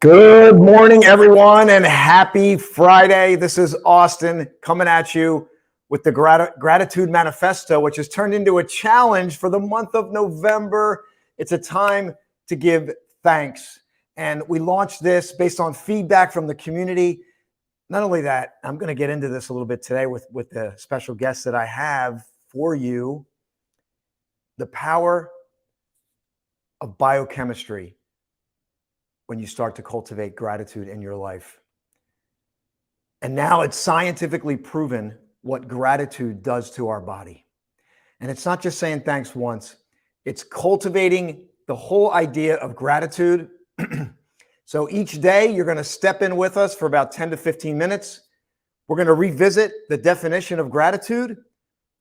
Good morning, everyone, and happy Friday. This is Austin coming at you with the Gratitude Manifesto, which has turned into a challenge for the month of November. It's a time to give thanks. And we launched this based on feedback from the community. Not only that, I'm going to get into this a little bit today with the special guests that I have for you. The power of biochemistry when you start to cultivate gratitude in your life. And now it's scientifically proven what gratitude does to our body. And it's not just saying thanks once, it's cultivating the whole idea of gratitude. So each day you're going to step in with us for about 10 to 15 minutes. We're going to revisit the definition of gratitude.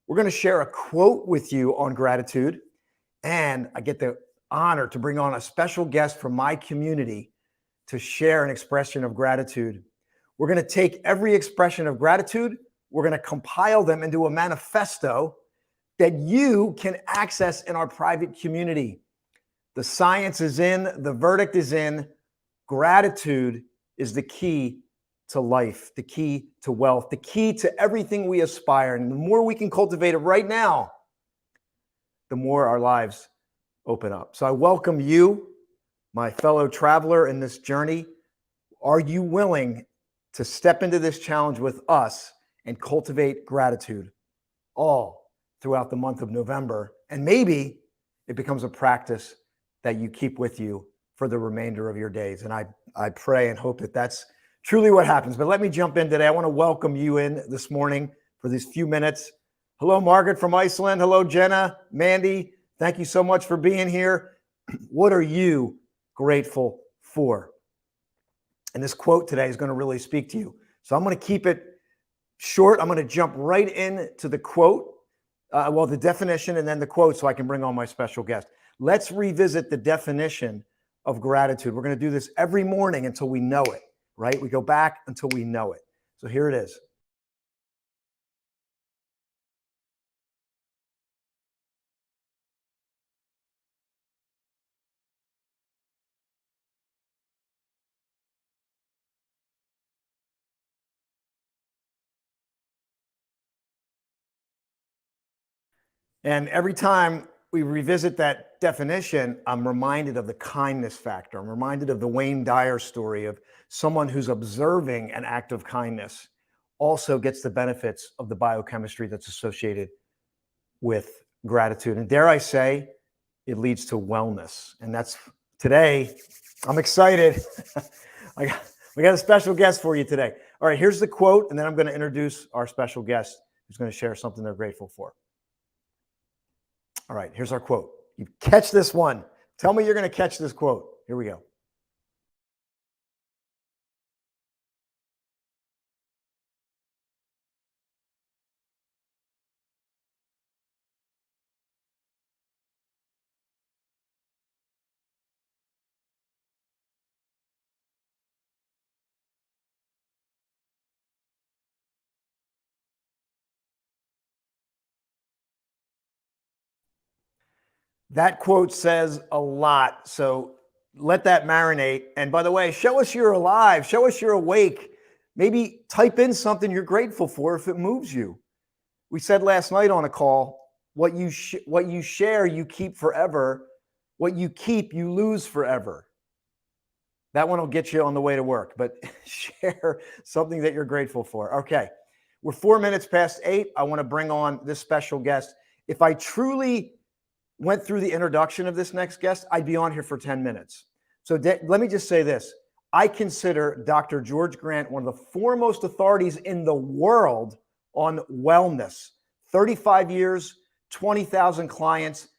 We're going to share a quote with you on gratitude. And I get the honor to bring on a special guest from my community to share an expression of gratitude. We're going to take every expression of gratitude, we're going to compile them into a manifesto that you can access in our private community. The science is in, the verdict is in. Gratitude is the key to life, the key to wealth, the key to everything we aspire. And the more we can cultivate it right now, the more our lives open up. So I welcome you, my fellow traveler in this journey. Are you willing to step into this challenge with us and cultivate gratitude all throughout the month of November? And maybe it becomes a practice that you keep with you for the remainder of your days. And I pray and hope that that's truly what happens. But let me jump in today. I want to welcome you in this morning for these few minutes. Hello, Margaret from Iceland. Hello, Jenna, Mandy. Thank you so much for being here. What are you grateful for? And this quote today is going to really speak to you. So I'm going to keep it short. I'm going to jump right into the quote, the definition, and then the quote so I can bring on my special guest. Let's revisit the definition of gratitude. We're going to do this every morning until we know it, right? We go back until we know it. So here it is. And every time we revisit that definition, I'm reminded of the kindness factor. I'm reminded of the Wayne Dyer story of someone who's observing an act of kindness also gets the benefits of the biochemistry that's associated with gratitude. And dare I say, it leads to wellness. And that's today. I'm excited. We got a special guest for you today. All right, here's the quote, and then I'm going to introduce our special guest who's going to share something they're grateful for. All right, here's our quote. You catch this one. Tell me you're going to catch this quote. Here we go. That quote says a lot. So let that marinate. And by the way, show us you're alive. Show us you're awake. Maybe type in something you're grateful for if it moves you. We said last night on a call, what you share, you keep forever. What you keep, you lose forever. That one will get you on the way to work, but share something that you're grateful for. Okay, we're 4 minutes past 8. I want to bring on this special guest. If I truly went through the introduction of this next guest, I'd be on here for 10 minutes. So let me just say this. I consider Dr. George Grant one of the foremost authorities in the world on wellness. 35 years, 20,000 clients.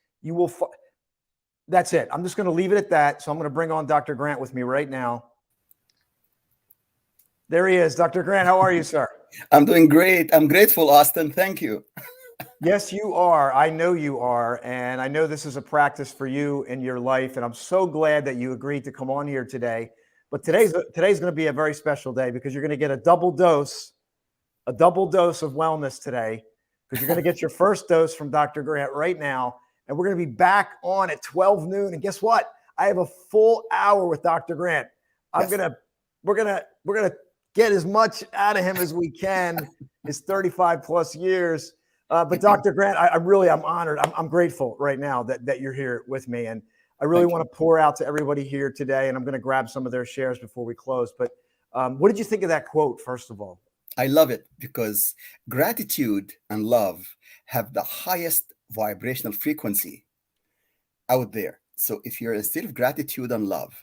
That's it. I'm just going to leave it at that. So I'm going to bring on Dr. Grant with me right now. There he is. Dr. Grant, how are you, sir? I'm doing great. I'm grateful, Austin. Thank you. Yes, you are. I know you are. And I know this is a practice for you in your life. And I'm so glad that you agreed to come on here today. But today's going to be a very special day because you're going to get a double dose of wellness today, because you're going to get your first dose from Dr. Grant right now. And we're going to be back on at 12 noon. And guess what? I have a full hour with Dr. Grant. I'm Yes. gonna we're gonna get as much out of him as we can. His 35 plus years. But Thank you. Dr. Grant, I'm honored. I'm grateful right now that you're here with me, and I really Thank you. want to pour out to everybody here today. And I'm going to grab some of their shares before we close. But what did you think of that quote? First of all, I love it because gratitude and love have the highest vibrational frequency out there. So if you're in a state of gratitude and love,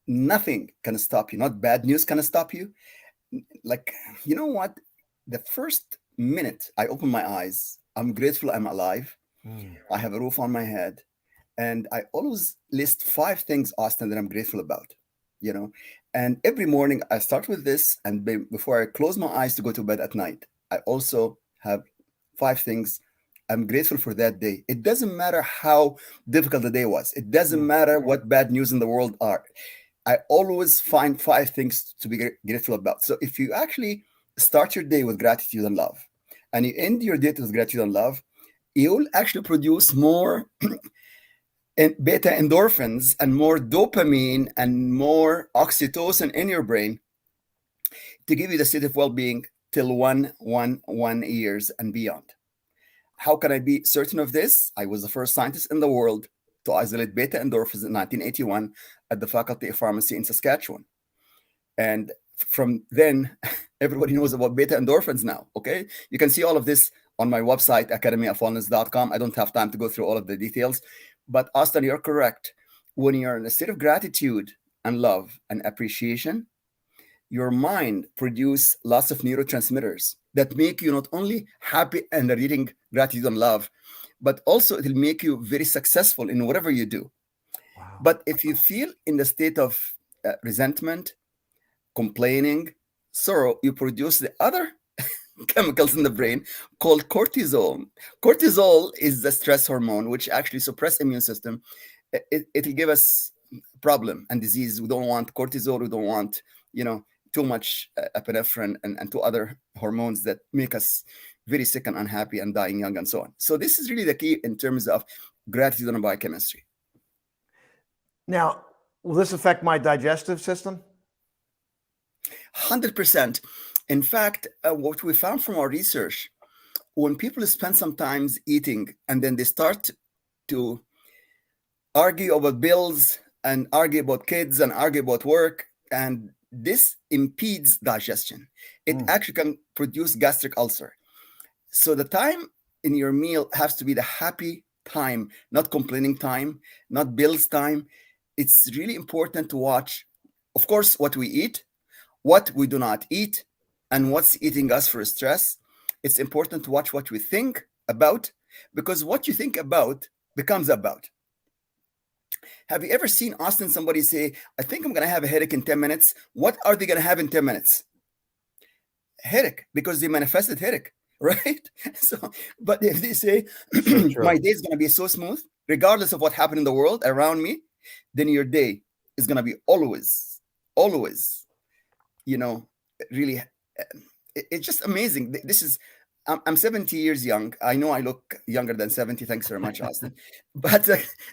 nothing can stop you. Not bad news can stop you. Like, you know what? The first minute I open my eyes, I'm grateful I'm alive. I have a roof on my head. And I always list 5 things, Austin, that I'm grateful about, you know. And every morning I start with this. And before I close my eyes to go to bed at night, I also have 5 things I'm grateful for that day. It doesn't matter how difficult the day was, it doesn't matter what bad news in the world are. I always find 5 things to be grateful about. So if you actually start your day with gratitude and love, and you end your day with gratitude and love, you'll actually produce more and beta endorphins and more dopamine and more oxytocin in your brain to give you the state of well-being till 111 years and beyond. How can I be certain of this? I was the first scientist in the world to isolate beta endorphins in 1981 at the Faculty of Pharmacy in Saskatchewan. And from then, everybody knows about beta endorphins now. Okay. You can see all of this on my website, academyofwellness.com. I don't have time to go through all of the details. But Austin, you're correct. When you're in a state of gratitude and love and appreciation, your mind produce lots of neurotransmitters that make you not only happy and reading gratitude and love, but also it'll make you very successful in whatever you do. wow. But if you feel in the state of resentment, complaining, sorrow, you produce the other chemicals in the brain called cortisol. Cortisol is the stress hormone, which actually suppress immune system. It'll give us problem and disease. We don't want cortisol. We don't want, too much epinephrine and two other hormones that make us very sick and unhappy and dying young and so on. So this is really the key in terms of gratitude and biochemistry. Now, will this affect my digestive system? 100%. In fact, what we found from our research, when people spend some time eating and then they start to argue about bills and argue about kids and argue about work, and this impedes digestion. It actually can produce gastric ulcer. So the time in your meal has to be the happy time, not complaining time, not bills time. It's really important to watch, of course, what we eat, what we do not eat, and what's eating us for stress. It's important to watch what we think about, because what you think about becomes about. Have you ever seen, Austin, somebody say, I think I'm going to have a headache in 10 minutes? What are they going to have in 10 minutes? Headache, because they manifested headache, right? So, but if they say, my day is going to be so smooth, regardless of what happened in the world around me, then your day is going to be always, really, it's just amazing. This is, I'm 70 years young. I know I look younger than 70. Thanks very much, Austin. But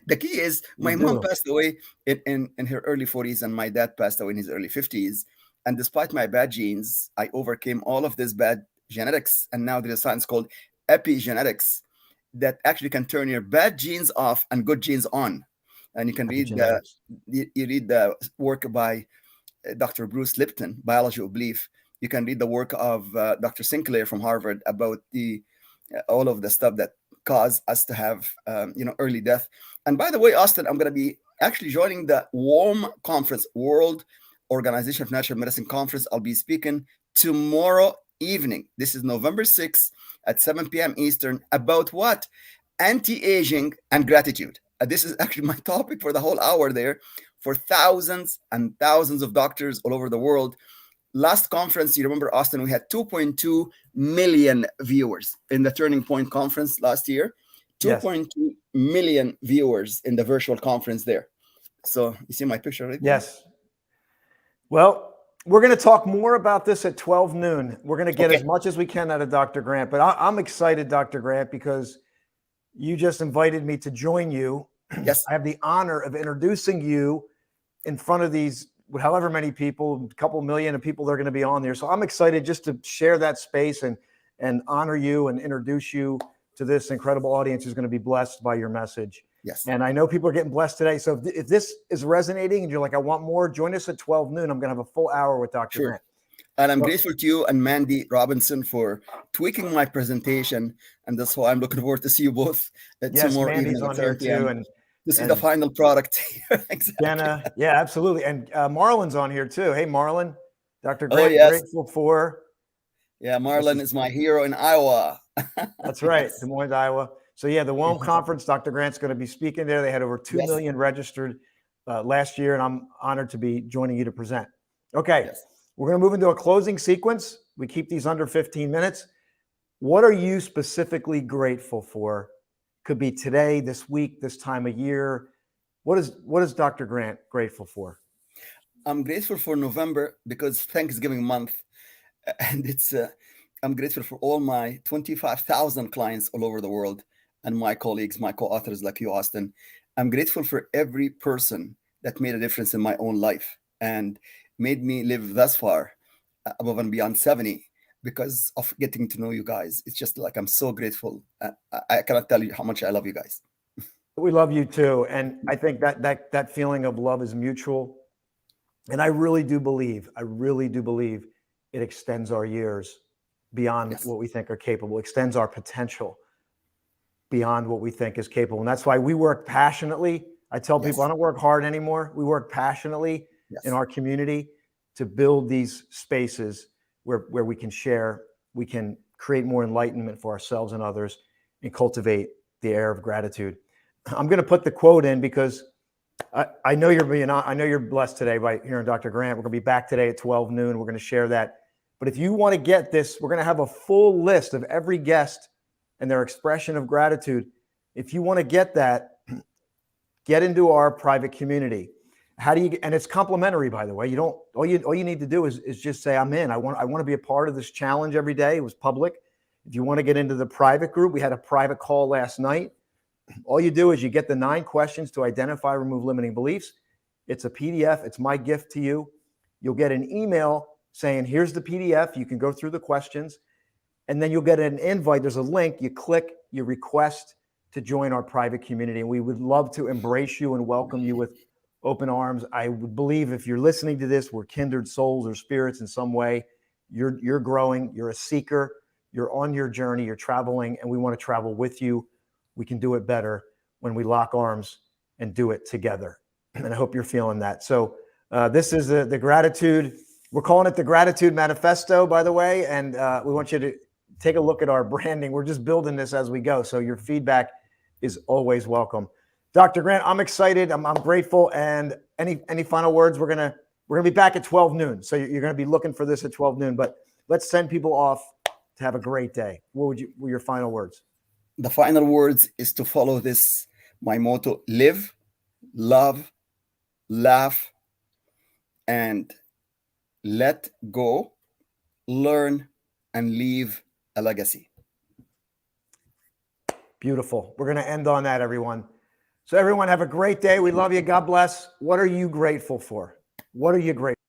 the key is my mom passed away in her early 40s and my dad passed away in his early 50s. And despite my bad genes, I overcame all of this bad genetics. And now there's a science called epigenetics that actually can turn your bad genes off and good genes on. And you can read the work by Dr. Bruce Lipton, Biology of Belief. You can read the work of Dr. Sinclair from Harvard about all of the stuff that cause us to have early death. And by the way, Austin, I'm going to be actually joining the WORM conference, World Organization of Natural Medicine conference. I'll be speaking tomorrow evening. This is November 6th at 7 p.m. Eastern about what? Anti-aging and gratitude. This is actually my topic for the whole hour there, for thousands and thousands of doctors all over the world. Last conference, you remember, Austin, we had 2.2 million viewers in the Turning Point conference last year. 2.2 million viewers in the virtual conference there. So you see my picture right there? Yes. Well, we're going to talk more about this at 12 noon. We're going to get as much as we can out of Dr. Grant. But I'm excited, Dr. Grant, because you just invited me to join you. Yes. I have the honor of introducing you in front of these however many people, a couple million of people that are going to be on there. So I'm excited just to share that space and honor you and introduce you to this incredible audience who's going to be blessed by your message. Yes. And I know people are getting blessed today. So if this is resonating and you're like, I want more, join us at 12 noon. I'm going to have a full hour with Dr. Grant. And I'm grateful to you and Mandy Robinson for tweaking my presentation. And that's why I'm looking forward to see you both tomorrow Mandy's evening on here too. And to see the final product. Exactly. Jenna, yeah, absolutely. And Marlon's on here too. Hey, Marlon, Dr. Grant, grateful for. Yeah, Marlon is my hero in Iowa. That's right, Des Moines, Iowa. So yeah, the WOM conference, Dr. Grant's going to be speaking there. They had over 2 million registered last year, and I'm honored to be joining you to present. Okay, we're going to move into a closing sequence. We keep these under 15 minutes. What are you specifically grateful for? Could be today, this week, this time of year. What is Dr. Grant grateful for? I'm grateful for November because Thanksgiving month, and I'm grateful for all my 25,000 clients all over the world and my colleagues, my co-authors like you, Austin. I'm grateful for every person that made a difference in my own life and made me live thus far, above and beyond 70, because of getting to know you guys. It's just like, I'm so grateful. I cannot tell you how much I love you guys. We love you too. And I think that feeling of love is mutual. And I really do believe it extends our years beyond what we think are capable, extends our potential beyond what we think is capable. And that's why we work passionately. I tell people I don't work hard anymore. We work passionately in our community to build these spaces where we can share, we can create more enlightenment for ourselves and others, and cultivate the air of gratitude. I'm going to put the quote in because I know you're blessed today by hearing Dr. Grant. We're going to be back today at 12 noon. We're going to share that. But if you want to get this, we're going to have a full list of every guest and their expression of gratitude. If you want to get that, get into our private community. How do you? And it's complimentary, by the way. You don't. All you need to do is just say, I'm in. I want to be a part of this challenge every day. It was public. If you want to get into the private group, we had a private call last night. All you do is you get the 9 questions to identify, remove limiting beliefs. It's a PDF. It's my gift to you. You'll get an email saying, here's the PDF. You can go through the questions, and then you'll get an invite. There's a link. You click, you request to join our private community. And we would love to embrace you and welcome you with open arms. I would believe if you're listening to this, we're kindred souls or spirits in some way. You're growing. You're a seeker. You're on your journey. You're traveling, and we want to travel with you. We can do it better when we lock arms and do it together. And I hope you're feeling that. So this is the gratitude. We're calling it the Gratitude Manifesto, by the way. And we want you to take a look at our branding. We're just building this as we go. So your feedback is always welcome. Dr. Grant, I'm excited. I'm grateful. And any final words? We're gonna be back at 12 noon. So you're gonna be looking for this at 12 noon. But let's send people off to have a great day. What were your final words? The final words is to follow this, my motto: live, love, laugh, and let go, learn, and leave a legacy. Beautiful. We're going to end on that, everyone. So everyone have a great day. We love you. God bless. What are you grateful for? What are you grateful for?